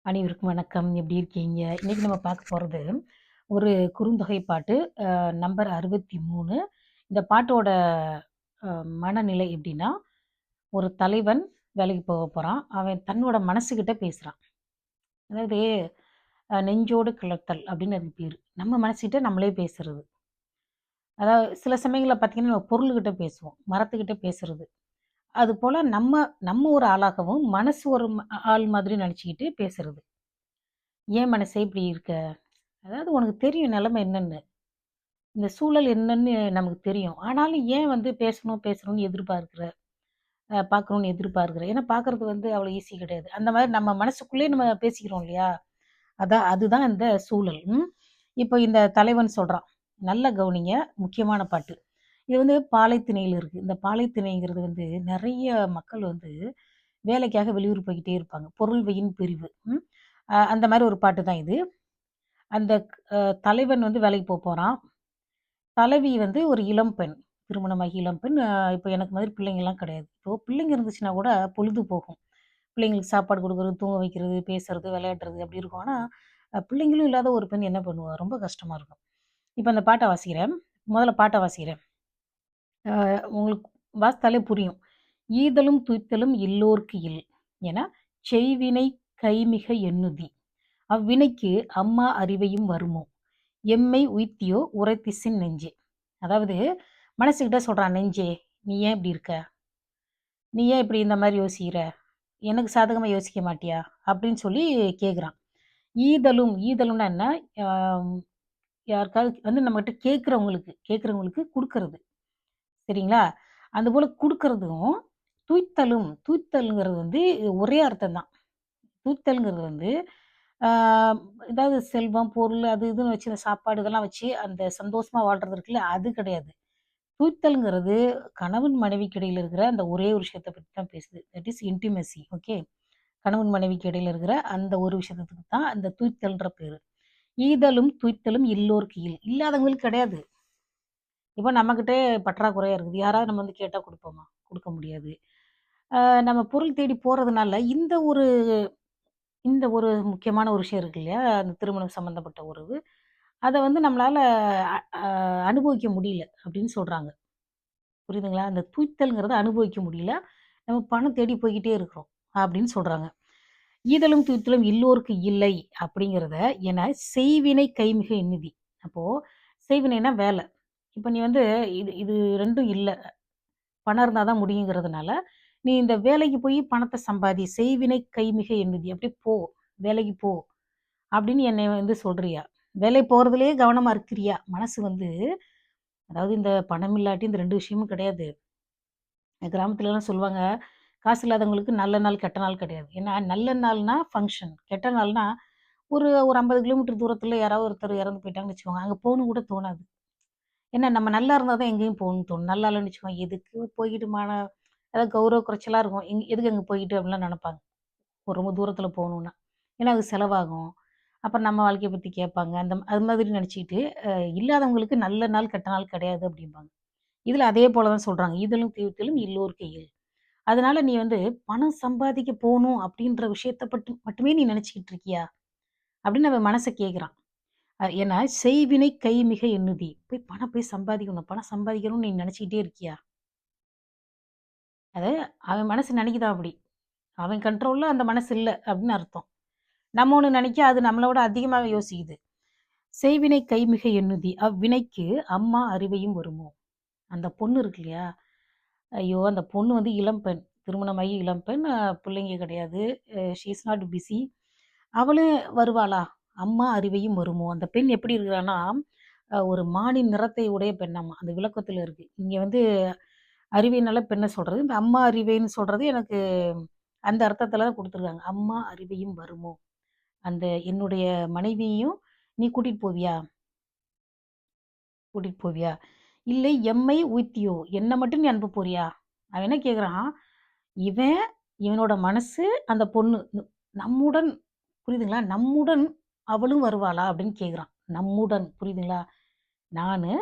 அனைவருக்கும் வணக்கம். எப்படி இருக்கீங்க? இன்னைக்கு நம்ம பார்க்க போறது, ஒரு குறுந்தொகை பாட்டு. நம்பர் 63. இந்த பாட்டோட அ மனநிலை எப்படின்னா, ஒரு தலைவன் வேலைக்கு போறான். அவன் தன்னோட மனசுகிட்ட பேசுறான். அதாவது நெஞ்சோடு கிளர்த்தல் அப்படின்னு அதுக்கு பேரு. நம்ம மனசுகிட்ட நம்மளே பேசுறது. அதாவது சில சமயங்கள்ல பார்த்தீங்கன்னா, நம்ம பொருள்கிட்ட பேசுவோம். மரத்துக்கிட்ட பேசுறது. அதுபோல நம்ம நம்ம ஒரு ஆளாகவும், மனசு ஒரு ஆள் மாதிரி நெனச்சுக்கிட்டு பேசுறது. "ஏன் மனசே இப்படி இருக்க?" அதாவது உனக்கு தெரியும் நிலைமை என்னன்னு. இந்த சூழல் என்னன்னு நமக்கு தெரியும். ஆனாலும் ஏன் வந்து பேசணும், பேசணும்னு எதிர்பார்க்கிற? பார்க்கணும்னு எதிர்பார்க்கிற? ஏன்னா பார்க்கறது வந்து அவ்வளோ ஈஸி கிடையாது. அந்த மாரி நம்ம மனசுக்குள்ளேயே நம்ம பேசிக்கிறோம் இல்லையா? அதுதான் இந்த சூழல். இப்போ இந்த தலைவன் சொல்றான். நல்லா கவனிங்க. முக்கியமான பாட்டு. இது வந்து பாலைத்திணையில இருக்கு. இந்த பாலைத்திணைங்கிறது வந்து நெறைய மக்கள் வந்து வேலைக்காக வெளியூர் போய்க்கிட்டே இருப்பாங்க. பொருள்வயின் பிரிவு. அந்த மாரி ஒரு பாட்டு தான் இது. அந்த தலைவன் வந்து வேலைக்கு போறான். தலைவி வந்து ஒரு இளம் பெண். திருமணமாகி இளம் பெண். இப்போ எனக்கு மாதிரி பிள்ளைங்கலாம் கிடையாது. இப்போ பிள்ளைங்க இருந்துச்சுன்னா கூட பொழுது போகும். பிள்ளைங்களுக்கு சாப்பாடு குடுக்குறது, தூங்க வைக்கிறது, பேசுறது, விளையாடுறது அப்படி இருக்கும். ஆனா, பிள்ளைங்களும் இல்லாத ஒரு பெண் என்ன பண்ணுவா? ரொம்ப கஷ்டமா இருக்கும். இப்ப அந்த பாட்ட வாசிக்கிறேன். முதல்ல பாட்ட வாசிக்கிறேன். உங்களுக்கு வாசித்தாலே புரியும். "ஈதலும் துய்த்தலும் இல்லோர்க்கு இல் என செய்வினை கைமிக எண்ணுதி. அவ்வினைக்கு அம்மா அறிவையும் வருமோ? எம்மை உய்த்தியோ உரைத்திசின் நெஞ்சே." அதாவது மனசுகிட்ட சொல்றான், "நெஞ்சே, நீ ஏன் இப்படி இருக்க? நீ ஏன் இப்படி இந்த மாரி யோசிக்கிற? எனக்கு சாதகமா யோசிக்க மாட்டியா?" அப்படின்னு சொல்லி கேட்குறான். ஈதலும்னா என்ன? அ யாருக்காவது வந்து நம்மகிட்ட கேட்கிறவங்களுக்கு குடுக்கறது. சரிங்களா? அதுபோல குடுக்கறதும், தூய்த்தல்ங்கிறது வந்து ஒரே அர்த்தம் தான். தூய்த்தல்ங்கிறது வந்து, ஆ ஏதாவது செல்வம், பொருள் அது இதுன்னு வச்சு இந்த சாப்பாடு இதெல்லாம் வச்சு அந்த சந்தோஷமா வாழ்றது இருக்குல்ல, அது கிடையாது. தூய்த்தல்ங்கிறது கணவன் மனைவிக்கு இடையில இருக்கிற அந்த ஒரே ஒரு விஷயத்த பத்தி தான் பேசுது. That is intimacy. ஓகே. கணவன் மனைவிக்கு இடையில இருக்கிற அந்த ஒரு விஷயத்துக்கு தான் அந்த தூய்த்தல்ன்ற பேரு. ஈதலும் துய்த்தலும் இல்லோர்க்கு இல். இல்லாதவங்களுக்கு கிடையாது. இப்போ நம்மகிட்ட பற்றாக்குறையா இருக்குது. யாராவது நம்ம வந்து கேட்டா குடுப்போமா? குடுக்க முடியாது. அ நம்ம பொருள் தேடி போறதுனால இந்த ஒரு முக்கியமான ஒரு விஷயம் இருக்கு இல்லையா? அந்த திருமணம் சம்மந்தப்பட்ட உறவு. அத வந்து நம்மளால அ அ அனுபவிக்க முடியல அப்படின்னு சொல்றாங்க. புரியுதுங்களா? அந்த தூய்த்தல்ங்கிறத அனுபவிக்க முடியல. நம்ம பணம் தேடி போய்க்கிட்டே இருக்கிறோம். அப்படின்னு சொல்றாங்க. "ஈதலும் துய்த்தலும் இல்லோர்க்கு இல்லை" அப்படிங்கிறத என செய்வினை கைமிக எண்ணுதி. அப்போ செய்வினைனா வேல. இப்ப நீ வந்து இது இது 2ம் இல்ல. பணம் இருந்தா தான் முடியுங்கிறதுனால, நீ இந்த வேலைக்கு போய் பணத்த சம்பாதி. செய்வினை கைமிக எண்ணுதி. அப்படியே போ. வேலைக்கு போ. அப்படின்னு என்னைய வந்து சொல்றியா? வேலை போறதிலேயே கவனமா இருக்கிறியா? மனசு வந்து அதாவது இந்த பணம் இல்லாட்டி இந்த 2 விஷயமும் கிடையாது. கிராமத்துலலாம் சொல்லுவாங்க, காசு இல்லாதவங்களுக்கு நல்ல நாள், கெட்ட நாள் கிடையாது. ஏன்னா, நல்ல நாள்னா ஃபங்ஷன். கெட்ட நாள்னா ஒரு ஒரு 50 கிலோமீட்டர் தூரத்தில யாராவது ஒருத்தர் இறந்து போயிட்டாங்கன்னு வச்சுக்கோங்க, அங்க போகணும் கூட தோணாது. ஏன்னா, நம்ம நல்லா இருந்தா தான் எங்கேயும் போகணும்னு தோணும். நல்லா இல்லன்னு வச்சுக்கோங்க, எதுக்கு போய்க்கிட்டு அதாவது கௌரவ குறைச்சலா இருக்கும். எதுக்கு அங்க போய்க்கிட்டு அப்படிலாம் நெனைப்பாங்க. ஒரு ரொம்ப தூரத்தில போகணும்னா. ஏன்னா, அது செலவாகும். அப்புறம் நம்ம வாழ்க்கைய பத்தி கேட்பாங்க. அது மாதிரி நெனச்சுக்கிட்டு, இல்லாதவங்களுக்கு நல்ல நாள், கெட்ட நாள் கிடையாது அப்டிம்பாங்க. இதுல அதே போல தான் சொல்றாங்க. "ஈதலும் தீர்த்தலும் இல்லோர்க்கு இல்." அதனால நீ வந்து பணம் சம்பாதிக்க போணும் அப்டின்ற விஷயத்த மட்டுமே நீ நெனச்சுக்கிட்டு இருக்கியா? அப்டின்னு அவன் மனச கேட்குறான். ஏன்னா, "செய்வினை கைமிக எண்ணுதி." போய் சம்பாதிக்கணும். பணம் சம்பாதிக்கணும்னு நீ நெனச்சுக்கிட்டே இருக்கியா? அது அவன் மனசு நெனைக்குதாம் அப்டி. அவன் கண்ட்ரோல்ல அந்த மனசு இல்ல அப்டின்னு அர்த்தம். நம்ம ஒண்ணு நெனைக்க, அது நம்மள விட அதிகமாவே யோசிக்குது. "செய்வினை கைமிக எண்ணுதி, அவ்வினைக்கு அம்மா அறிவையும் வருமோ?" அந்த பொண்ணு இருக்கு இல்லையா? ஐயோ! அந்த பொண்ணு வந்து இளம்பெண். திருமணமாகி இளம்பெண். பிள்ளைங்க கிடையாது. She is not busy. அவளும் வருவாளா? அம்மா அறிவையும் வருமோ? அந்த பெண் எப்படி இருக்கிறான்னா, ஒரு மானின் நிறத்தை உடைய பெண்ணாம்மா. அந்த விளக்கத்துல இருக்கு. இங்க வந்து அறிவைனால பெண்ண சொல்றது. இந்த அம்மா அறிவைன்னு சொல்றது எனக்கு அந்த அர்த்தத்துல தான் குடுத்துருக்காங்க. அம்மா அறிவையும் வருமோ? அந்த என்னுடைய மனைவியையும் நீ கூட்டிட்டு போவியா? கூட்டிட்டு போவியா? இல்லை எம்மை உய்த்தியோ? என்ன மட்டும் நீ அனுப்ப போறியா? அவன் என்ன கேட்குறான், இவன் இவனோட மனசு அந்த பொண்ணு நம்முடன் புரியுதுங்களா? நம்முடன் அவளும் வருவாளா? அப்படின்னு கேட்குறான். நம்முடன் புரியுதுங்களா? நானு,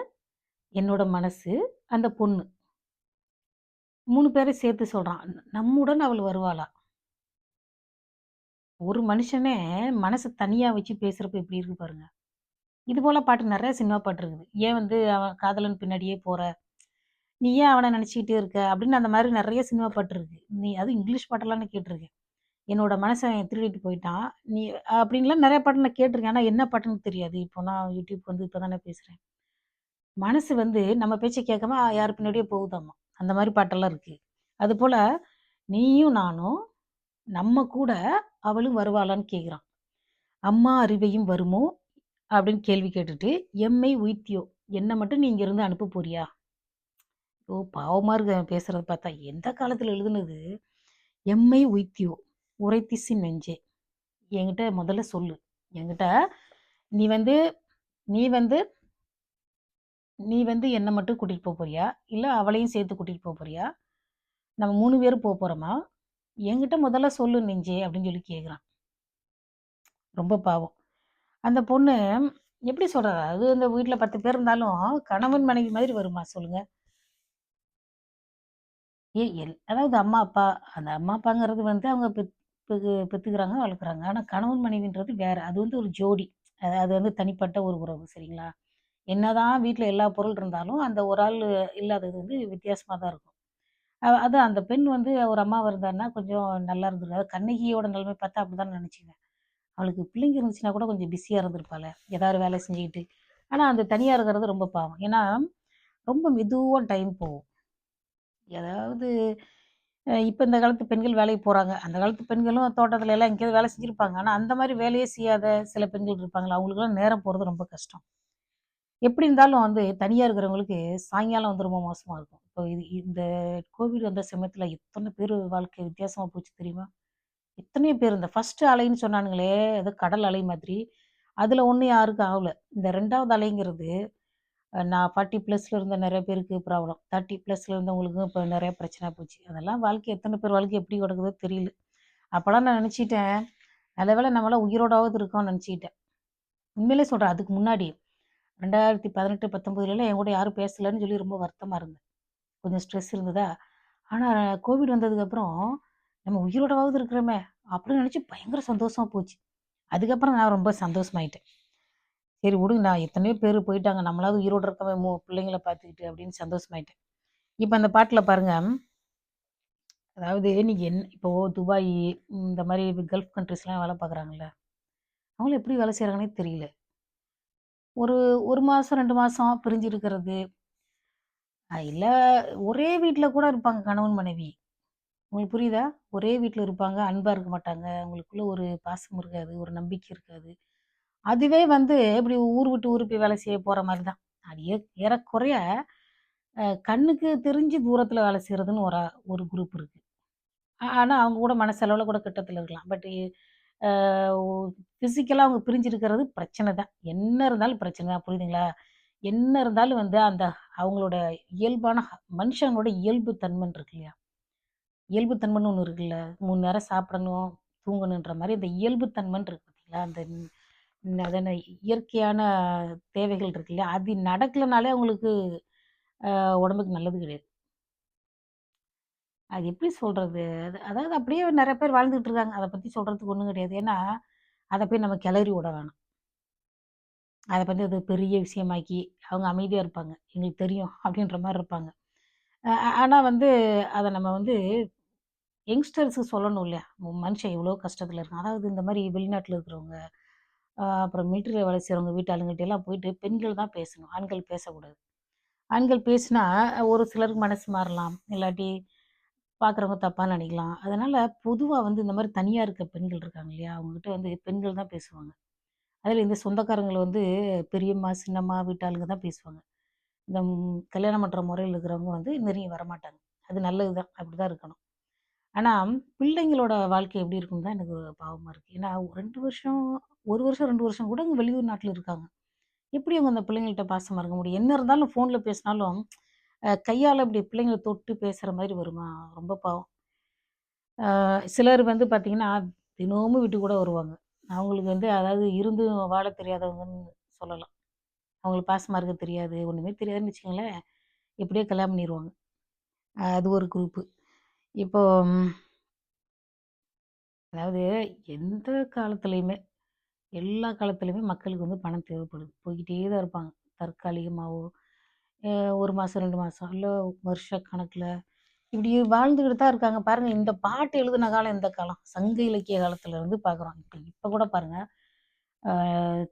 என்னோட மனசு, அந்த பொண்ணு. 3 பேரையும் சேர்த்து சொல்றான். நம்முடன் அவள் வருவாளா? ஒரு மனுஷனே மனச தனியா வச்சு பேசுறப்ப எப்படி இருக்கு பாருங்க. இது போல பாட்டு நெறைய சினிமா பாட்டு இருக்குது. "ஏன் வந்து அவன் காதலன் பின்னாடியே போற? நீ ஏன் அவன நெனச்சுக்கிட்டே இருக்க?" அப்படின்னு அந்த மாரி நெறைய சினிமா பாட்டு இருக்கு. அதுவும் இங்கிலீஷ் பாட்டெல்லாம் நான் கேட்டுருக்கேன். "என்னோட மனச அவன் திருடிட்டு போயிட்டான். நீ" அப்படின்லாம் நெறைய பாட்டு நான் கேட்டுருக்கேன். ஆனா என்ன பாட்டுன்னு தெரியாது. இப்போ நான் யூடியூப் வந்து இப்ப தானே பேசுறேன். மனசு வந்து நம்ம பேச்ச கேட்காம யார் பின்னாடியோ போகுதாமா. அந்த மாரி பாட்டெல்லாம் இருக்கு. அதுபோல "நீயும் நானும் நம்ம கூட அவளும் வருவாளான்னு" கேட்குறான். "அம்மா அறிவையும் வருமோ?" அப்படின்னு கேள்வி கேட்டுட்டு, "எம்மை உய்த்தியோ, என்ன மட்டும் நீ இங்கேருந்து அனுப்ப போறியா?" ஓ! பாவமா இருக்கு அவன் பேசுறத பார்த்தா. எந்த காலத்துல எழுதுனது? "எம்மை உய்த்தியோ, உரைத்திசின் நெஞ்சே" என்கிட்ட முதல்ல சொல்லு. என்கிட்ட நீ வந்து நீ வந்து நீ வந்து என்ன மட்டும் கூட்டிட்டு போறியா? இல்ல அவளையும் சேர்த்து கூட்டிட்டு போறியா? நம்ம 3 பேரும் போறோமா? என்கிட்ட முதல்ல சொல்லு நெஞ்சே அப்படின்னு சொல்லி கேட்குறான். ரொம்ப பாவம். அந்த பொண்ணு எப்படி சொல்றது? அது அந்த வீட்ல 10 பேர் இருந்தாலும், கணவன் மனைவி மாதிரி வருமா சொல்லுங்க? அதாவது அம்மா, அப்பா அந்த அம்மா, அப்பாங்கிறது வந்து அவங்க பெத்துக்கிறாங்க, வளர்க்குறாங்க. ஆனா கணவன் மனைவின்றது வேற. அது வந்து ஒரு ஜோடி. அது வந்து தனிப்பட்ட ஒரு உறவு சரிங்களா? என்னதான் வீட்ல எல்லா பொருள் இருந்தாலும், அந்த ஒரு ஆள் இல்லாதது வந்து வித்தியாசமா தான் இருக்கும். அதான் அந்த பெண் வந்து ஒரு அம்மாவா இருந்தான்னா, கொஞ்சம் நல்லா இருந்திருக்கும். அதாவது கண்ணகியோட நிலைமை பார்த்தா அப்படிதான் நினைச்சுக்குவேன். அவளுக்கு பிள்ளைங்க இருந்துச்சுன்னா கூட கொஞ்சம் பிஸியா இருந்திருப்பாளே! ஏதாவது வேலை செஞ்சுக்கிட்டு. ஆனா அந்த தனியா இருக்கிறது ரொம்ப பாவம். ஏன்னா, ரொம்ப மெதுவா டைம் போகும். அதாவது இப்ப இந்த காலத்து பெண்கள் வேலைக்கு போறாங்க. அந்த காலத்து பெண்களும் தோட்டத்துல எல்லாம் எங்கேயாவது வேலை செஞ்சிருப்பாங்க. ஆனா அந்த மாரி வேலையே செய்யாத சில பெண்கள் இருப்பாங்கல்ல, அவங்களுக்கெல்லாம் நேரம் போறது ரொம்ப கஷ்டம். எப்படி இருந்தாலும் வந்து தனியா இருக்கிறவங்களுக்கு சாயங்காலம் வந்து ரொம்ப மோசமா இருக்கும். இப்போ இந்த கோவிட் வந்த சமயத்துல எத்தன பேரு வாழ்க்கை வித்தியாசமா போச்சு தெரியுமா? எத்தனையோ பேர் இந்த ஃபர்ஸ்ட் அலைன்னு சொன்னானுங்களே, ஏதோ கடல் அலை மாதிரி. அதுல ஒண்ணும் யாருக்கும் ஆவல. இந்த 2வது அலைங்கிறது நான் 40 பிளஸ்ல இருந்த நெறைய பேருக்கு ப்ராப்ளம். 30 பிளஸ்ல இருந்தவங்களுக்கும் இப்ப நெறைய பிரச்சனை போச்சு. அதெல்லாம் வாழ்க்கை எத்தன பேர் வாழ்க்கை எப்படி கிடக்குதோ தெரியல. அப்பலாம் நான் நெனச்சுட்டேன், நல்ல வேளை நம்மலாம் உயிரோடாவது இருக்கோம்னு நெனச்சுக்கிட்டேன். உண்மையிலே சொல்றேன். அதுக்கு முன்னாடி 2018, 19லலாம் என் கூட யாரும் பேசலன்னு சொல்லி ரொம்ப வருத்தமா இருந்தேன். கொஞ்சம் ஸ்ட்ரெஸ் இருந்ததா, ஆனா கோவிட் வந்ததுக்கப்புறம், நம்ம உயிரோடவாவது இருக்கிறோமே! அப்படின்னு நெனச்சு பயங்கர சந்தோஷமா போச்சு. அதுக்கப்புறம் நான் ரொம்ப சந்தோஷமாயிட்டேன். சரி விடுங்க நான் எத்தனையோ பேரு போயிட்டாங்க. நம்மளாவது உயிரோட இருக்கோமே பிள்ளைங்கள பார்த்துக்கிட்டு அப்படின்னு சந்தோஷமாயிட்டேன். இப்ப அந்த பாட்டுல பாருங்க, அதாவது நீங்க இப்போ துபாய் இந்த மாரி கல்ஃப் கண்ட்ரீஸ்லாம் வேலை பார்க்குறாங்கல்ல, அவங்கலாம் எப்படி வேலை செய்றாங்கன்னே தெரியல. ஒரு 1 மாசம், 2 மாசம் பிரிஞ்சு இருக்கிறது. இல்ல ஒரே வீட்ல கூட இருப்பாங்க கணவன், மனைவி. உங்களுக்கு புரியுதா? ஒரே வீட்ல இருப்பாங்க. அன்பா இருக்க மாட்டாங்க. அவங்களுக்குள்ள ஒரு பாசம் இருக்காது. ஒரு நம்பிக்கை இருக்காது. அதுவே வந்து இப்படி ஊர் விட்டு ஊர் போய் வேலை செய்ய போற மாரி தான். அது ஏறக்குறைய கண்ணுக்கு தெரிஞ்சு தூரத்தில வேலை செய்றதுன்னு ஒரு குரூப் இருக்கு. ஆனா அவங்க கூட மனசளவுல கூட கிட்டத்துல இருக்கலாம். பட் அ ஒ பிசிக்கலா அவங்க பிரிஞ்சிருக்கிறது பிரச்சனை தான். என்ன இருந்தாலும் பிரச்சனை தான். புரியுதுங்களா? என்ன இருந்தாலும் வந்து அந்த அவங்களோட இயல்பான மனுஷங்களோட இயல்பு தன்மைன்னு இருக்கு இல்லையா? இயல்பு தன்மைன்னு ஒண்ணு இருக்குல்ல. 3 நேரம் சாப்பிடணும், தூங்கணுன்ற மாரி இந்த இயல்பு தன்மைன்னு இருக்கு பார்த்தீங்களா? அந்த அது என்ன இயற்கையான தேவைகள் இருக்கு இல்லையா? அது நடக்கலனாலே அவங்களுக்கு உடம்புக்கு நல்லது கிடையாது. அது எப்படி சொல்றது? அதாவது அப்படியே நெறைய பேர் வாழ்ந்துட்டு இருக்காங்க. அத பத்தி சொல்றதுக்கு ஒண்ணும் கிடையாது. ஏன்னா, அத போய் நம்ம கிளறி விட வேணாம். அத பத்தி அது பெரிய விஷயமாக்கி, அவங்க அமைதியா இருப்பாங்க. எங்களுக்கு தெரியும் அப்படின்ற மாரி இருப்பாங்க. அ அ ஆனா வந்து அத நம்ம வந்து யங்ஸ்டர்ஸ்க்கு சொல்லணும் இல்லையா? மனுஷன் எவ்வளோ கஷ்டத்துல இருக்கான். அதாவது இந்த மாரி வெளிநாட்டுல இருக்கிறவங்க, அப்புறம் மிலிட்டரில வேலை செய்றவங்க வீட்டாளுங்கட்ட எல்லாம் போயிட்டு பெண்கள் தான் பேசணும். ஆண்கள் பேசக்கூடாது. ஆண்கள் பேசினா ஒரு சிலருக்கு மனசு மாறலாம். இல்லாட்டி பார்க்குறவங்க தப்பா நினைக்கலாம். அதனால பொதுவா வந்து இந்த மாரி தனியா இருக்க பெண்கள் இருக்காங்க இல்லையா? அவங்ககிட்ட வந்து பெண்கள் தான் பேசுவாங்க. அதில இந்த சொந்தக்காரங்கள வந்து பெரியம்மா, சின்னம்மா வீட்டாளுங்க தான் பேசுவாங்க. இந்த கல்யாணம் பண்ற முறையில இருக்கிறவங்க வந்து நெருங்கி வரமாட்டாங்க. அது நல்லது தான். அப்படிதான் இருக்கணும். ஆனா பிள்ளைங்களோட வாழ்க்கை எப்படி இருக்குன்னு தான் எனக்கு பாவமா இருக்கு. ஏன்னா 2 வருஷம் 1 வருஷம், 2 வருஷம் கூட இங்க வெளியூர் நாட்ல இருக்காங்க. எப்படி அவங்க அந்த பிள்ளைங்கள்ட்ட பாசமா இருக்க முடியும்? என்ன இருந்தாலும் ஃபோன்ல பேசினாலும், கையால இப்படி பிள்ளைங்கள தொட்டு பேசுற மாரி வருமா? ரொம்ப பாவம். சிலர் வந்து பார்த்தீங்கன்னா, தினமும் வீட்டுக்கு கூட வருவாங்க. அவங்களுக்கு வந்து அதாவது இருந்தும் வாழ தெரியாதவங்கன்னு சொல்லலாம். அவங்களுக்கு பாசமா இருக்க தெரியாது, ஒண்ணுமே தெரியாதுன்னு வச்சுக்கங்களேன், எப்படியோ கல்யாணம் பண்ணிருவாங்க. அது ஒரு குரூப்பு. இப்போ அதாவது எந்த காலத்துலயுமே, எல்லா காலத்துலயுமே மக்களுக்கு வந்து பணம் தேவைப்படுது. போய்க்கிட்டே தான் இருப்பாங்க. தற்காலிகமாவோ, அ 1 மாசம், 2 மாசம், இல்ல வருஷ கணக்குல இப்படி வாழ்ந்துகிட்டு தான் இருக்காங்க. பாருங்க இந்த பாட்டு எழுதுன காலம் எந்த காலம்? சங்க இலக்கிய காலத்துல இருந்து பார்க்குறோம். இப்ப கூட பாருங்க, அ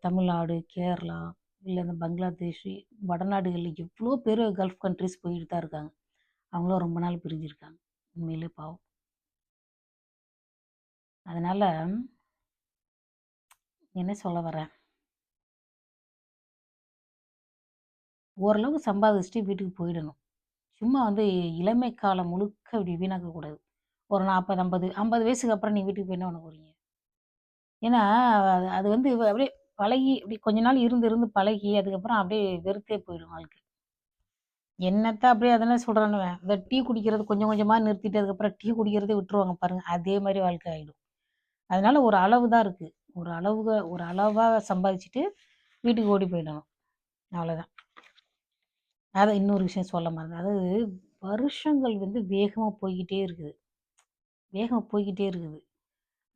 தமிழ்நாடு, கேரளா, இல்ல இந்த பங்களாதேஷ், வடநாடுகள்ல எவ்ளோ பேரு கல்ஃப் கண்ட்ரீஸ் போயிட்டு தான் இருக்காங்க. அவங்களாம் ரொம்ப நாள் பிரிஞ்சிருக்காங்க. உண்மையிலே பாவம். அதனால என்ன சொல்ல வரேன், ஓரளவுக்கு சம்பாதிச்சுட்டு வீட்டுக்கு போயிடணும். சும்மா வந்து இளமை காலம் முழுக்க இப்படி வீணாக்கக்கூடாது. ஒரு 40, 50, 50 வயசுக்கு அப்புறம் நீங்க வீட்டுக்கு போய் என்ன பண்ண போறீங்க? ஏன்னா, அது அது வந்து அப்படியே பழகி இப்படி கொஞ்ச நாள் இருந்து இருந்து பழகி, அதுக்கப்புறம் அப்படியே வெறுத்தே போயிடும் வாழ்க்கை. என்னத்த அப்படியே அதானே சொல்றானுவ. இந்த டீ குடிக்கிறது கொஞ்சம் கொஞ்சமா நிறுத்திட்டு, அதுக்கப்புறம் டீ குடிக்கிறதே விட்டுருவாங்க பாருங்க. அதே மாரி வாழ்க்கை ஆயிடும். அதனால ஒரு அளவு தான் இருக்கு. ஒரு அளவா சம்பாதிச்சுட்டு வீட்டுக்கு ஓடி போயிடணும். அவ்வளோதான். அதான் இன்னொரு விஷயம் சொல்ல மறந்தேன். அதாவது வருஷங்கள் வந்து வேகமா போய்க்கிட்டே இருக்குது. வேகமா போய்க்கிட்டே இருக்குது.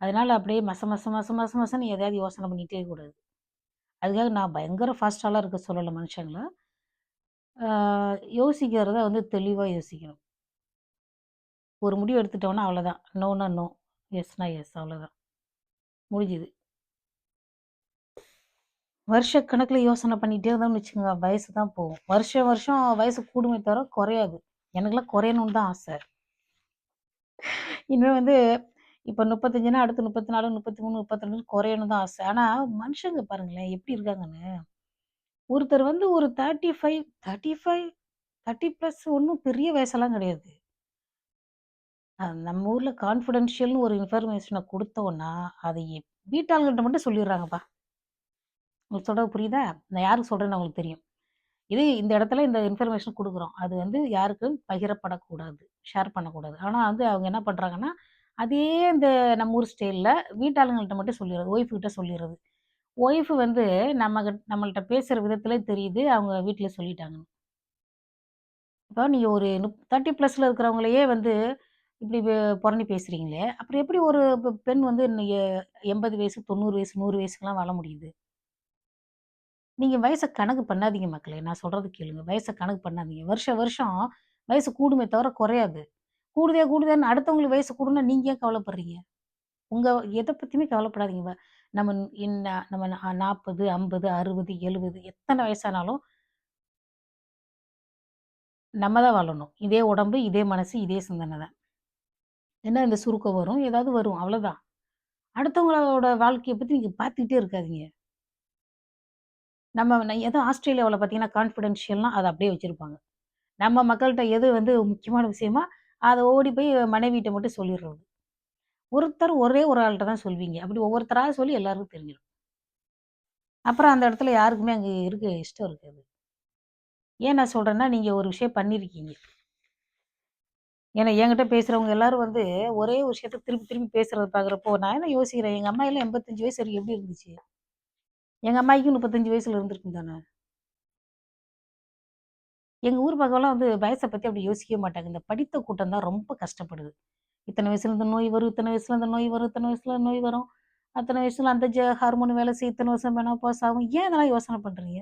அதனால அப்படியே மச மச மச மச மசன்னு எதையாவது யோசனை பண்ணிட்டே இருக்கக்கூடாது. அதுக்காக நான் பயங்கர ஃபாஸ்ட்டாலாம் இருக்க சொல்லல மனுஷங்கள. ஆ யோசிக்கிறத வந்து தெளிவா யோசிக்கணும். ஒரு முடிவு எடுத்துட்டோம்னா அவ்வளோதான். நோனா நோ. எஸ்னா எஸ் அவ்வளோதான். முடிஞ்சுது. வருஷக்கணக்குல யோசனை பண்ணிட்டே இருந்தோம்னு வச்சுக்கோங்க, வயசு தான் போகும். வருஷம் வருஷம் வயசு கூடுமே தவிர குறையாது. எனக்கெல்லாம் குறையணும்னு தான் ஆசை. இனிமே வந்து இப்ப 35ன்னா அடுத்து 34, 33, 32 குறையணும்னு தான் ஆசை. ஆனா மனுஷங்க பாருங்களேன் எப்படி இருக்காங்கன்னு. ஒருத்தர் வந்து ஒரு 35, 35, 30 பிளஸ் ஒண்ணும் பெரிய வயசெல்லாம் கிடையாது. நம்ம ஊர்ல கான்ஃபிடென்ஷியல்னு ஒரு இன்ஃபர்மேஷன குடுத்தோம்னா, அதை வீட்டாளுகள்ட்ட மட்டும் சொல்லிர்றாங்கப்பா. உங்களுக்கு சொல்றது புரியுதா? நான் யாருக்கு சொல்றேன்னு அவங்களுக்கு தெரியும். இது இந்த இடத்துல இந்த இன்ஃபர்மேஷன் குடுக்குறோம். அது வந்து யாருக்கும் பகிரப்படக்கூடாது. ஷேர் பண்ணக்கூடாது. ஆனா வந்து அவங்க என்ன பண்றாங்கன்னா, அதே இந்த நம்ம ஊர் ஸ்டைல்ல வீட்டாளுங்கள்ட்ட மட்டும் சொல்லிர்றது. ஒய்ஃப் கிட்ட சொல்லிர்றது. ஒய்ஃப் வந்து நம்மள்ட்ட பேசுற விதத்திலே தெரியுது, அவங்க வீட்ல சொல்லிட்டாங்கன்னு. இப்போ நீங்க ஒரு 30 பிளஸ்ல இருக்கிறவங்களையே வந்து இப்படி புரணி பேசுறீங்களே, அப்புறம் எப்படி ஒரு பெண் வந்து 80 வயசு, 90 வயசு, 100 வயசுக்குலாம் வாழ முடியுது? நீங்க வயச கணக்கு பண்ணாதீங்க மக்களே! நான் சொல்றத கேளுங்க. வயச கணக்கு பண்ணாதீங்க. வருஷம் வருஷம் வயசு கூடுமே தவிர குறையாது. கூடுதே கூடுதேன்னு அடுத்தவங்களுக்கு வயசு கூடுனா நீங்க ஏன் கவலைப்படுறீங்க? உங்க எத பத்தியுமே கவலைப்படாதீங்க. நம்ம நம்ம 40, 50, 60, 70 எத்தன வயசானாலும் நம்ம தான் வாழணும். இதே உடம்பு, இதே மனசு, இதே சிந்தனை தான். என்ன இந்த சுருக்கம் வரும், ஏதாவது வரும் அவ்வளோதான். அடுத்தவங்களோட வாழ்க்கைய பத்தி நீங்க பார்த்துக்கிட்டே இருக்காதீங்க. ஏதோ ஆஸ்திரேலியாவுல பார்த்தீங்கன்னா, கான்ஃபிடென்ஷியல்னா அத அப்படியே வச்சிருப்பாங்க. நம்ம மக்கள்ட்ட எது வந்து முக்கியமான விஷயமோ, அத ஓடி போய் மனைவிட்ட மட்டும் சொல்லிர்றது. ஒருத்தர் ஒரே ஒரு ஆள்ட்ட தான் சொல்வீங்க. அப்படி ஒவ்வொருத்தரா சொல்லி எல்லாருக்கும் தெரிஞ்சிரும். அப்புறம் அந்த இடத்துல யாருக்குமே அங்க இருக்க இஷ்டம் இருக்காது. ஏன் நான் சொல்றேன்னா, நீங்க ஒரு விஷயம் பண்ணியிருக்கீங்க. ஏன்னா என்கிட்ட பேசுறவங்க எல்லாரும் வந்து ஒரே விஷயத்த திருப்பி திருப்பி பேசுறத பார்க்குறப்போ, நான் என்ன யோசிக்கிறேன், எங்க அம்மாயெல்லாம் 85 வயசு வரைக்கும் எப்படி இருந்துச்சு? எங்க அம்மாய்க்கும் 35 வயசுல இருந்திருக்கும் தானே! எங்க ஊர் பக்கம்லாம் வந்து வயச பத்தி அப்படி யோசிக்கவே மாட்டாங்க. இந்த படித்த கூட்டம் தான் ரொம்ப கஷ்டப்படுது. இத்தன வயசுல இந்த நோய் வரும், இத்தன வயசுல இந்த நோய் வரும், இத்தன வயசுல நோய் வரும். அத்தன வயசுல அந்த ஹார்மோன் வேலை செய்யும், இத்தன வருஷம் மெனோபாஸ் ஆகும். ஏன் இதெல்லாம் யோசனை பண்றீங்க?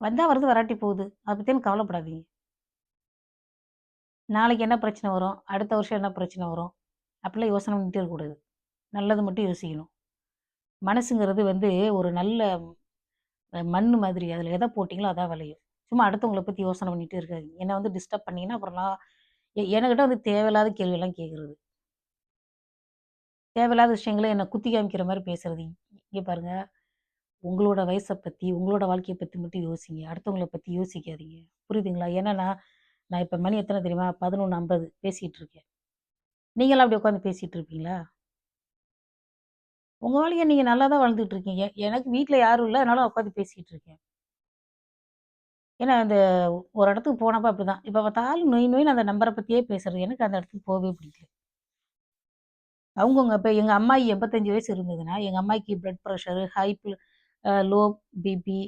வந்தா வருது, வராட்டி போகுது. அத பத்திலாம் கவலைப்படாதீங்க. நாளைக்கு என்ன பிரச்சனை வரும்? அடுத்த வருஷம் என்ன பிரச்சனை வரும்? அப்படிலாம் யோசனை பண்ணிட்டே இருக்கக்கூடாது. நல்லது மட்டும் யோசிக்கணும். மனசுங்கிறது வந்து ஒரு நல்ல மண்ணு மாதிரி. அதில எத போட்டீங்களோ அதான் விளையும். சும்மா அடுத்தவங்கள பத்தி யோசனை பண்ணிட்டே இருக்காதீங்க. என்ன வந்து டிஸ்டர்ப் பண்ணீங்கன்னா, அப்புறம் நான் எனக்கிட்ட வந்து தேவையில்லாத கேள்விலாம் கேட்கறது. தேவையில்லாத விஷயங்கள என்ன குத்தி காமிக்கிற மாரி பேசுறது. இங்க பாருங்க, உங்களோட வயச பத்தி, உங்களோட வாழ்க்கைய பத்தி மட்டும் யோசிங்க. அடுத்தவங்கள பத்தி யோசிக்காதீங்க. புரியுதுங்களா? ஏன்னா நான் நான் இப்ப மணி எத்தன தெரியுமா? 11:50 பேசிட்டு இருக்கேன். நீங்கலாம் அப்படி உட்காந்து பேசிட்டு இருப்பீங்களா? உங்க வாழ்க்கைய நீங்க நல்லா தான் வாழ்ந்துட்டு இருக்கீங்க. எனக்கு வீட்ல யாரும் இல்ல. அதனால உட்காந்து பேசிட்டு இருக்கேன். ஏன்னா, அந்த ஒரு இடத்துக்கு போனப்ப அப்படிதான். இப்ப பார்த்தாலும் நொய் நொய்ன்னு அந்த நம்பர பத்தியே பேசுறது. எனக்கு அந்த இடத்துக்கு போவே பிடிக்கல. அவங்கவங்க இப்ப எங்க அம்மாயி 85 வயசு இருந்ததுன்னா, எங்க அம்மாயிக்கு பிளட் பிரஷர், ஹை ப் லோ பிபி,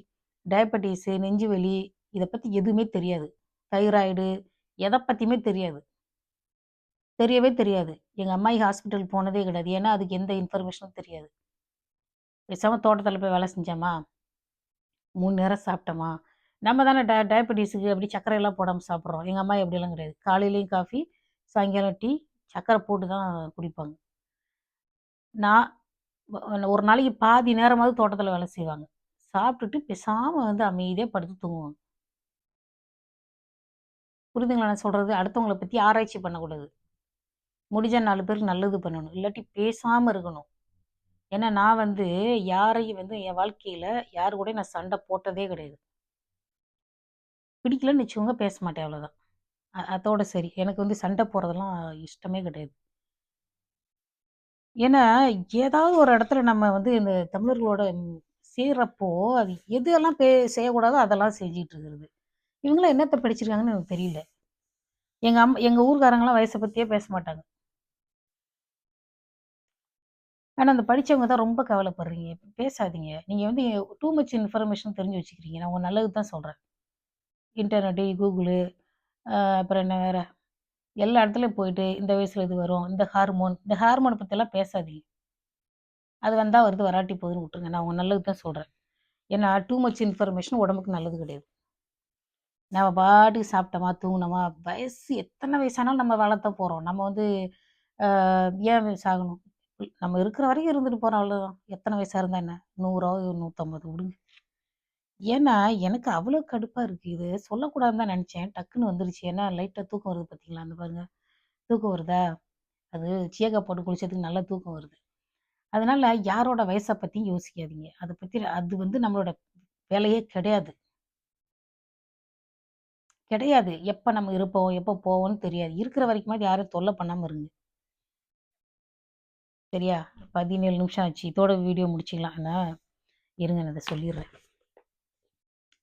டயபெட்டிஸு, நெஞ்சுவலி இத பத்தி எதுவுமே தெரியாது. தைராய்டு எத பத்தியுமே தெரியாது. தெரியவே தெரியாது. எங்க அம்மாயி ஹாஸ்பிட்டல் போனதே கிடையாது. ஏன்னா, அதுக்கு எந்த இன்ஃபர்மேஷனும் தெரியாது. பேசாம தோட்டத்தில போய் வேலை செஞ்சோமா, 3 நேரம் சாப்பிட்டோமா, நம்ம தானே டயபெட்டிஸுக்கு அப்படி சர்க்கரைலாம் போடாம சாப்பிடுறோம். எங்க அம்மாயி அப்படிலாம் கிடையாது. காலையிலயும் காஃபி, சாயங்காலம் டீ, சர்க்கரை போட்டு தான் குடிப்பாங்க. நான் ஒரு நாளைக்கு பாதி நேரமாவது தோட்டத்தில வேலை செய்வாங்க. சாப்பிட்டுட்டு பேசாம வந்து அமைதியா படுத்து தூங்குவாங்க. புரியுதுங்களா நான் சொல்றது? அடுத்தவங்கள பத்தி ஆராய்ச்சி பண்ணக்கூடாது. முடிஞ்சா 4 பேருக்கு நல்லது பண்ணணும். இல்லாட்டி பேசாம இருக்கணும். ஏன்னா நான் வந்து யாரையும் வந்து என் வாழ்க்கையில யாரு கூடயும் நான் சண்டை போட்டதே கிடையாது. பிடிக்கலன்னு வச்சுக்கோங்க பேச மாட்டேன் அவ்வளோதான். அதோட சரி. எனக்கு வந்து சண்டை போடுறதெல்லாம் இஷ்டமே கிடையாது. ஏன்னா, ஏதாவது ஒரு இடத்துல நம்ம வந்து இந்த தமிழர்களோட சேர்றப்போ, அது எதெல்லாம் செய்யக்கூடாதோ அதெல்லாம் செஞ்சுட்டு இருக்கிறது. இவங்கலாம் என்னத்த படிச்சிருக்காங்கன்னு எனக்கு தெரியல. எங்க ஊர்க்காரங்கலாம் வயச பத்தியே பேச மாட்டாங்க. ஆனா, அந்த படிச்சவங்க தான் ரொம்ப கவலைப்படுறீங்க. பேசாதீங்க. நீங்க வந்து டூ மச் இன்ஃபர்மேஷன் தெரிஞ்சு வச்சுக்கிறீங்க. நான் உங்க நல்லதுக்கு தான் சொல்றேன். இன்டர்நெட்டு, கூகுளு, அப்புறம் என்ன வேற, எல்லா இடத்துலயும் போயிட்டு இந்த வயசுல இது வரும். இந்த ஹார்மோன பத்திலாம் பேசாதீங்க. அது வந்தா வருது, வராட்டி போகுதுன்னு விட்டுருங்க. நான் உங்க நல்லதுக்கு தான் சொல்றேன். ஏன்னா, டூ மச் இன்ஃபர்மேஷன் உடம்புக்கு நல்லது கிடையாது. நம்ம பாட்டுக்கு சாப்பிட்டோமா, தூங்குனோமா, வயசு எத்தன வயசானாலும் நம்ம வாழத்தான் போறோம். நம்ம வந்து அ ஏன் சாகணும்? நம்ம இருக்கிற வரைக்கும் இருந்துட்டு போறோம் அவ்வளோதான். எத்தன வயசா இருந்தா என்ன? 100ஓ, 150 விடுங்க. ஏன்னா, எனக்கு அவ்வளோ கடுப்பா இருக்கு. இது சொல்லக்கூடாதுன்னு தான் நெனச்சேன். டக்குன்னு வந்துருச்சு. ஏன்னா, லைட்டா தூக்கம் வருது பார்த்தீங்களா? அந்த பாருங்க. தூக்கம் வருதா? அது சியக்கா போட்டு குடிச்சதுக்கு நல்லா தூக்கம் வருது. அதனால யாரோட வயச பத்தியும் யோசிக்காதீங்க. அத பத்தி அது வந்து நம்மளோட வேலையே கிடையாது. கிடையாது. எப்ப நம்ம இருப்போம், எப்ப போவோம்ன்னு தெரியாது. இருக்கிற வரைக்குமாவது யாரையும் தொல்ல பண்ணாம இருங்க. சரியா? 17 நிமிஷம் ஆச்சு. இதோட வீடியோ முடிச்சுக்கலாம். ஆனா, இருங்க நான் இத சொல்லிர்றேன்.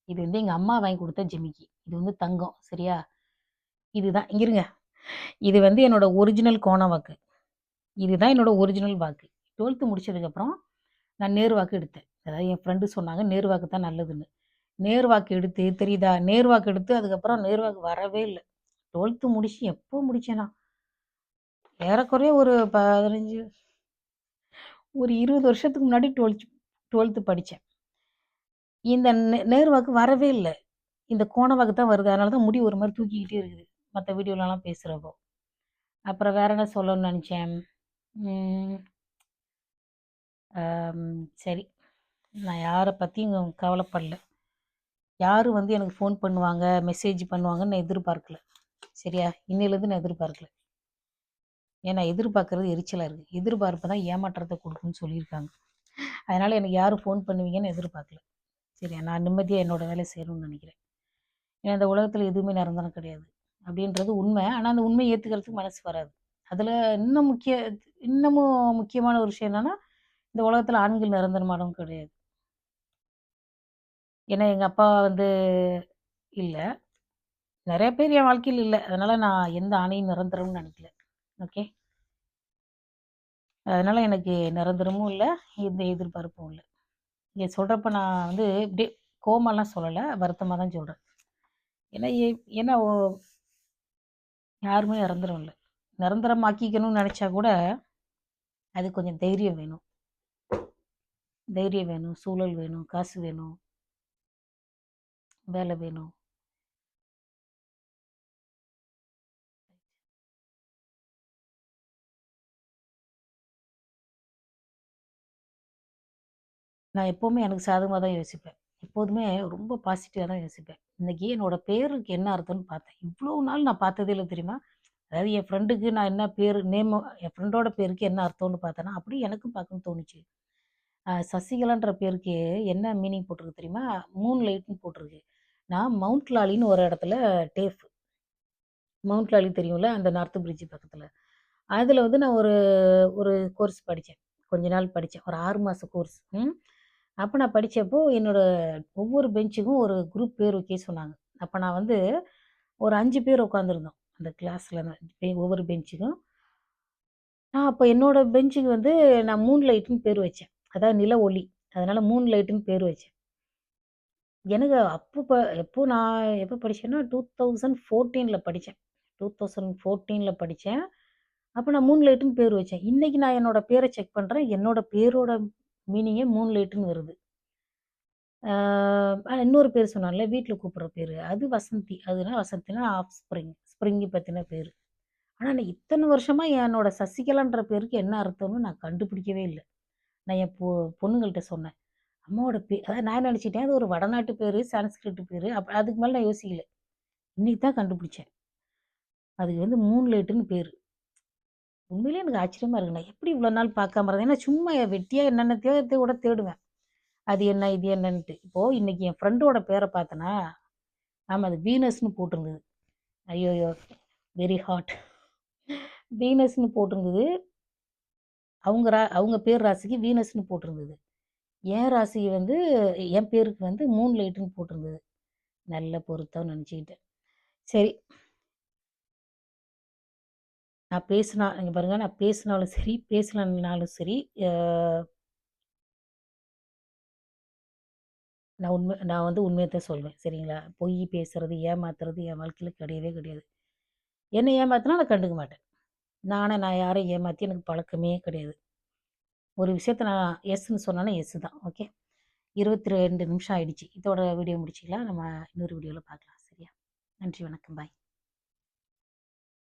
இது வந்து எங்க அம்மா வாங்கி குடுத்த ஜிமிக்கி. இது வந்து தங்கம். சரியா? இதுதான் இங்க இருங்க. இது வந்து என்னோட ஒரிஜினல் கோண வாக்கு. இதுதான் என்னோட ஒரிஜினல் வாக்கு. 12த் முடிச்சதுக்கப்புறம் நான் நேர் வாக்கு எடுத்தேன். அதாவது என் ஃப்ரெண்டு சொன்னாங்க, நேர் வாக்கு தான் நல்லதுன்னு. நேர் வாக்கு எடுத்து தெரியுதா? நேர் வாக்கு எடுத்து அதுக்கப்புறம் நேர் வாக்கு வரவே இல்ல. 12த் முடிச்சு எப்போ முடிச்சேனா? ஏறக்குறைய ஒரு 15 ஒரு 20 வருஷத்துக்கு முன்னாடி 12த் படிச்சேன். இந்த நேர் வாக்கு வரவே இல்ல. இந்த கோண வாக்கு தான் வருது. அதனால தான் முடி ஒரு மாரி தூக்கிக்கிட்டே இருக்குது. மத்த வீடியோலலாம் பேசுறப்போ. அப்புறம் வேற என்ன சொல்லணும்னு நெனச்சேன். ம். அம் சரி. நான் யார பத்தியும் கவலைப்படல. யாரும் வந்து எனக்கு ஃபோன் பண்ணுவாங்க, மெசேஜ் பண்ணுவாங்கன்னு நான் எதிர்பார்க்கல. சரியா? இன்னையிலேருந்து நான் எதிர்பார்க்கல. ஏன்னா எதிர்பார்க்கறது எரிச்சலா இருக்கு. எதிர்பார்ப்பு தான் ஏமாற்றத்த குடுக்கும்னு சொல்லியிருக்காங்க. அதனால எனக்கு யாரும் ஃபோன் பண்ணுவீங்கன்னு எதிர்பார்க்கல. சரியா? நான் நிம்மதியா என்னோட வேலைய செய்யணும்னு நெனைக்கிறேன். ஏன்னா இந்த உலகத்தில எதுவுமே நிரந்தரம் கிடையாது. அப்படின்றது உண்ம. ஆனா அந்த உண்மைய ஏத்துக்கிறதுக்கு மனசு வராது. அதுல இன்னமும் முக்கியமான ஒரு விஷயம் என்னன்னா, இந்த உலகத்தில ஆண்கள் நிரந்தரமானவங்க கிடையாது. ஏன்னா எங்க அப்பா வந்து இல்ல. நெறைய பேர் என் வாழ்க்கையில இல்ல. அதனால நான் எந்த ஆணையும் நிரந்தரம்னு நெனைக்கல. ஓகே. அதனால எனக்கு நிரந்தரமும் இல்ல, எந்த எதிர்பார்ப்பும் இல்ல. இங்க சொல்றப்ப நான் வந்து இப்படியே கோவமாலாம் சொல்லல. வருத்தமா தான் சொல்றேன். ஏன்னா ஏன்னா யாருமே நிரந்தரம் இல்ல. நிரந்தரமாக்கிக்கணும்னு நெனைச்சா கூட, அதுக்கு கொஞ்சம் தைரியம் வேணும். தைரியம் வேணும், சூழல் வேணும், காசு வேணும், வேலை வேணும். நான் எப்பவுமே எனக்கு சாதகமா தான் யோசிப்பேன். எப்போதுமே ரொம்ப பாசிட்டிவா தான் யோசிப்பேன். இன்னைக்கு என்னோட பேருக்கு என்ன அர்த்தம்னு பார்த்தேன். இவ்ளோ நாள் நான் பார்த்ததே இல்ல தெரியுமா? அதாவது என் ஃப்ரெண்டுக்கு நான் என்ன பேரு என் ஃப்ரெண்டோட பேருக்கு என்ன அர்த்தம்னு பார்த்தேன்னா, அப்படியே எனக்கும் பார்க்கணும்னு தோணுச்சு. சசிகலான்ற பேருக்கு என்ன மீனிங் போட்டிருக்கு தெரியுமா? மூன் லைட்ன்னு போட்டிருக்கு. நான் மவுண்ட் லாலின்னு ஒரு இடத்துல டேஃப் மவுண்ட் லாலி தெரியும்ல? அந்த நார்த் பிரிட்ஜ் பக்கத்துல. அதுல வந்து நான் ஒரு ஒரு கோர்ஸ் படிச்சேன். கொஞ்ச நாள் படிச்சேன். ஒரு 6 மாச கோர்ஸ். அப்ப நான் படிச்சப்போ, என்னோட ஒவ்வொரு பெஞ்சுக்கும் ஒரு குரூப் பேர் வைக்க சொன்னாங்க. அப்ப நான் வந்து ஒரு 5 பேர் உட்காந்துருந்தோம். அந்த கிளாஸ்ல ஒவ்வொரு பெஞ்சுக்கும். நான் அப்ப என்னோட பெஞ்சுக்கு வந்து நான் மூன் லைட்ன்னு பேர் வச்சேன். அதாவது நில ஒளி. அதனால மூன் லைட்ன்னு பேர் வச்சேன். எனக்கு எப்போ நான் எப்போ படிச்சேன்னா, 2014ல படிச்சேன். 2014ல படிச்சேன். அப்ப நான் மூன்லைட்டுன்னு பேர் வச்சேன். இன்னைக்கு நான் என்னோட பேர செக் பண்றேன். என்னோட பேரோட மீனிங்கே மூன்லைட்டுன்னு வருது. இன்னொரு பேர் சொன்னான்ல, வீட்ல கூப்பிடுற பேரு. அது வசந்தி. அதுனா வசந்தினா ஆஃப் ஸ்ப்ரிங். ஸ்ப்ரிங்கி பத்தின பேரு. ஆனா நான் இத்தன வருஷமா என்னோட சசிகலான்ற பேருக்கு என்ன அர்த்தம்னு நான் கண்டுபிடிக்கவே இல்ல. நான் என் பொண்ணுங்கள்ட்ட சொன்னேன். அம்மாவோட அதாவது நான் நெனச்சுட்டேன், அது ஒரு வடநாட்டு பேரு, சான்ஸ்கிரிட் பேரு. அதுக்கு மேல நான் யோசிக்கல. இன்னைக்கு தான் கண்டுபிடிச்சேன். அதுக்கு வந்து மூன்லைட்டுன்னு பேரு. உண்மையிலேயே எனக்கு ஆச்சரியமா இருக்கு. நான் எப்படி இவ்வளோ நாள் பார்க்காம இருந்தேன். ஏன்னா சும்மா வெட்டியா என்னென்னத்தையோ கூட தேடுவேன். அது என்ன? இது என்னன்ட்டு. இப்போ இன்னைக்கு என் ஃப்ரெண்டோட பேர பார்த்தேனா, ஆமா அது வீனஸ்ன்னு போட்டிருந்தது. ஐய்யயோ! Very hot. வீனஸ்ன்னு போட்டிருந்தது. அவங்க பேர் ராசிக்கு வீனஸ்ன்னு போட்டிருந்தது. என் ராசிக்கு வந்து என் பேருக்கு வந்து மூன்லைட்டுன்னு போட்டிருந்தது. நல்ல பொருத்தம்னு நெனச்சுக்கிட்டேன். சரி, இங்க பாருங்க நான் பேசினாலும் சரி, பேசலனாலும் சரி, அ நான் வந்து உண்மைய தான் சொல்வேன். சரிங்களா? பொய் பேசுறது, ஏமாத்துறது என் வாழ்க்கையில கிடையவே கிடையாது. என்ன ஏமாத்துனா நான் கண்டுக்க மாட்டேன். நான் யாரையும் ஏமாத்தி எனக்கு பழக்கமே கிடையாது. ஒரு விஷயத்த நான் எஸ்ன்னு சொன்னேன்னா எஸ் தான். ஓகே. 22 நிமிஷம் ஆயிடுச்சு. இதோட வீடியோ முடிச்சுக்கலாம். நம்ம இன்னொரு வீடியோல பார்க்கலாம். சரியா? நன்றி, வணக்கம். பாய்.